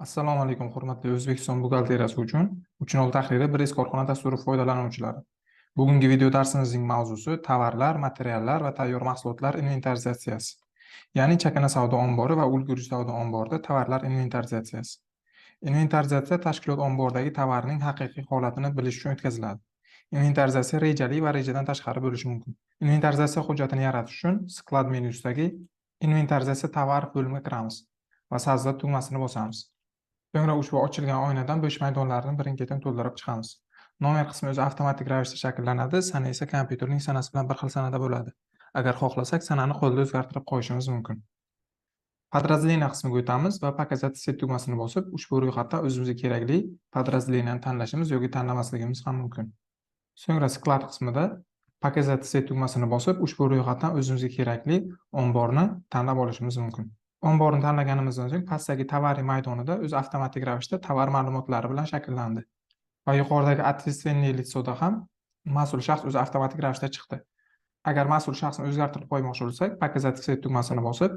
Assalomu alaykum, hurmatli O'zbekiston buxgalteriyasi uchun 3.0 tahriri bir korxona dasturi foydalanuvchilari. Bugungi video darsimizning mavzusi tovarlar, materiallar va tayyor mahsulotlar inventarizatsiyasi. Ya'ni chakana savdo ombori va ulgurji savdo omborida tovarlar inventarizatsiyasi. Inventarizatsiya tashkilot omboridagi tovarning haqiqiy holatini bilish uchun o'tkaziladi. Inventarizatsiya rejali va rejadan tashqari bo'lishi mumkin. Inventarizatsiya hujjatini yaratish uchun sklad menyusidagi inventarizatsiya tovar bo'limiga kiramiz va savdo tugmasini bosamiz. So'ngra ushbu ochilgan oynadan bo'sh maydonlarni birin-ketin to'ldirib chiqamiz. Nomer qismi o'zi avtomatik ravishda shakllanadi, sana esa kompyuterning sanasi bilan bir xil sanada bo'ladi. Agar xohlasak, sanani qo'lda o'zgartirib qo'yishimiz mumkin. Podrazdeleniya qismiga o'tamiz va показать set tugmasini bosib, ushbu ro'yxatdan o'zimizga kerakli podrazdeleniyani tanlashimiz yoki tanlamasligimiz ham mumkin. So'ngra sklad qismida показать set tugmasini bosib, ushbu ro'yxatdan o'zimizga kerakli omborni tanlab olishimiz mumkin. Omborni tanlaganimizdan so'ng pastdagi tovar maydonida o'zi avtomatik ravishda tovar ma'lumotlari bilan shakllandi. Va yuqoridagi ответственное лицоda ham mas'ul shaxs o'zi avtomatik ravishda chiqdi. Agar mas'ul shaxsni o'zgartirib qo'ymoqchi bo'lsak, показать set tugmasini bosib,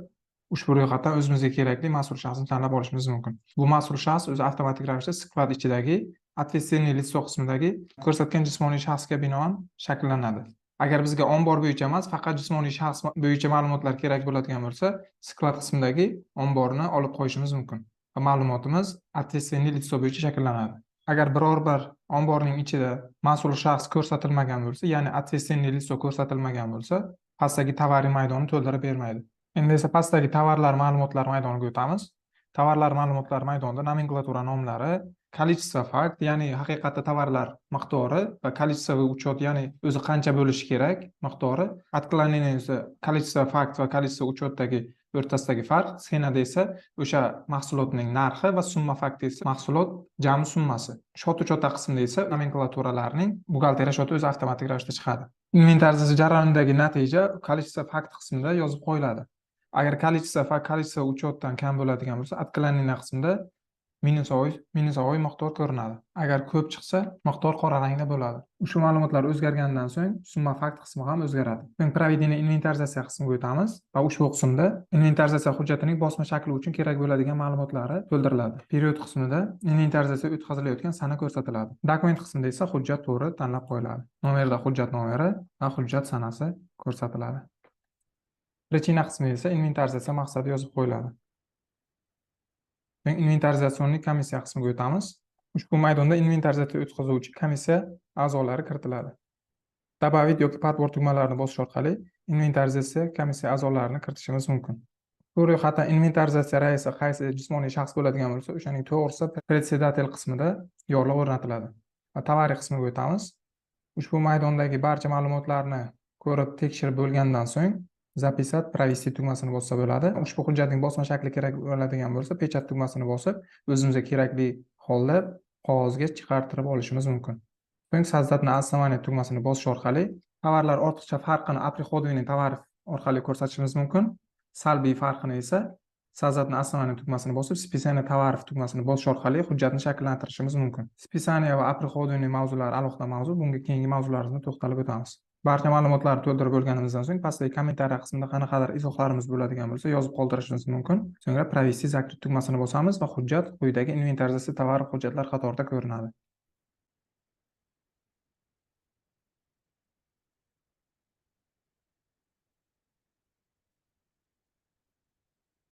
ushbu ro'yxatdan o'zimizga kerakli mas'ul shaxsni tanlab olishimiz mumkin. Bu mas'ul shaxs o'zi avtomatik ravishda sklad ichidagi ответственное лицо qismidagi ko'rsatgan jismoniy shaxsga binoan shakllanadi. Agar bizga ombor bo'yicha emas, faqat jismoniy shaxs bo'yicha ma'lumotlar kerak bo'ladigan bo'lsa, sklad qismidagi omborni olib qo'yishimiz mumkin. Va ma'lumotimiz ответственное лицо bo'yicha shakllanadi. Agar biror bir omborning ichida mas'ul shaxs ko'rsatilmagan bo'lsa, ya'ni ответственное лицо ko'rsatilmagan bo'lsa, pastdagi tovar maydoni to'ldirib bermaydi. Endi esa pastdagi tovarlar ma'lumotlar maydoniga o'tamiz. Tovarlar ma'lumotlar maydonida nomenklatura nomlari, количество fakt, ya'ni haqiqatda tovarlar miqdori va количество учет, ya'ni o'zi qancha bo'lishi kerak miqdori. Отклонение esa количество fakt va количество учетdagi o'rtasidagi farq. Sxemada esa o'sha mahsulotning narxi va summa fakt esa mahsulot jami summasi. Shot uchota qismida esa nomenklaturalarning buxgalteriya shoti o'zi avtomatik ravishda chiqadi. Inventarizatsiya jarayonidagi natija количество fakt qismida yozib qo'yiladi. Agar количество fakt количество учетdan kam bo'ladigan bo'lsa, отклонение qismida minusovoy miqdor ko'rinadi. Agar ko'p chiqsa, miqdor qora rangda bo'ladi. Ushbu ma'lumotlar o'zgargandan so'ng summa fakt qismi ham o'zgaradi. So'ng проведение inventarizatsiya qismiga o'tamiz va ushbu qismda inventarizatsiya hujjatining bosma shakli uchun kerak bo'ladigan ma'lumotlari to'ldiriladi. Period qismida inventarizatsiya o'tkazilayotgan sana ko'rsatiladi. Dokument qismida esa hujjat turi tanlab qo'yiladi. Nomerda hujjat nomeri va hujjat sanasi ko'rsatiladi. Причина qismi esa inventarizatsiya maqsadi yozib qo'yiladi. Inventarizatsion komissiya qismiga o'tamiz. Ushbu maydonda inventarizatsiya o'tkazuvchi komissiya a'zolari kiritiladi. Добавить yoki подбор tugmalarini bosish orqali inventarizatsiya komissiya a'zolarini kiritishimiz mumkin. Bu ro'yxatdan inventarizatsiya raisi qaysi jismoniy shaxs bo'ladigan bo'lsa, o'shaning to'g'risida председатель qismida yorliq o'rnatiladi. Va tovar qismiga o'tamiz. Ushbu maydondagi barcha ma'lumotlarni ko'rib tekshirib bo'lgandan so'ng zapisat провести tugmasini bossa bo'ladi. Ushbu hujjatning bosma shakli kerak bo'ladigan bo'lsa, pechat tugmasini bosib, o'zimizga kerakli holda qog'ozga chiqartirib olishimiz mumkin. So'ng создать на основании tugmasini bosish orqali tovarlar ortiqcha farqini приходовый tovar orqali ko'rsatishimiz mumkin. Salbiy farqini esa создать на основании tugmasini bosib, списание товаров tugmasini bosish orqali hujjatni shakllantirishimiz mumkin. Списание va приходовый mavzulari alohida mavzu, bunga keyingi mavzularimizda to'xtalib o'tamiz. Barcha ma'lumotlarni to'ldirib bo'lganimizdan so'ng pastdagi kommentariya qismida qanaqadir izohlarimiz bo'ladigan bo'lsa, yozib qoldirishimiz mumkin. So'ngra провести zakrit tugmasini bosamiz va hujjat quyidagi inventarizatsiya tovar hujjatlar qatorida ko'rinadi.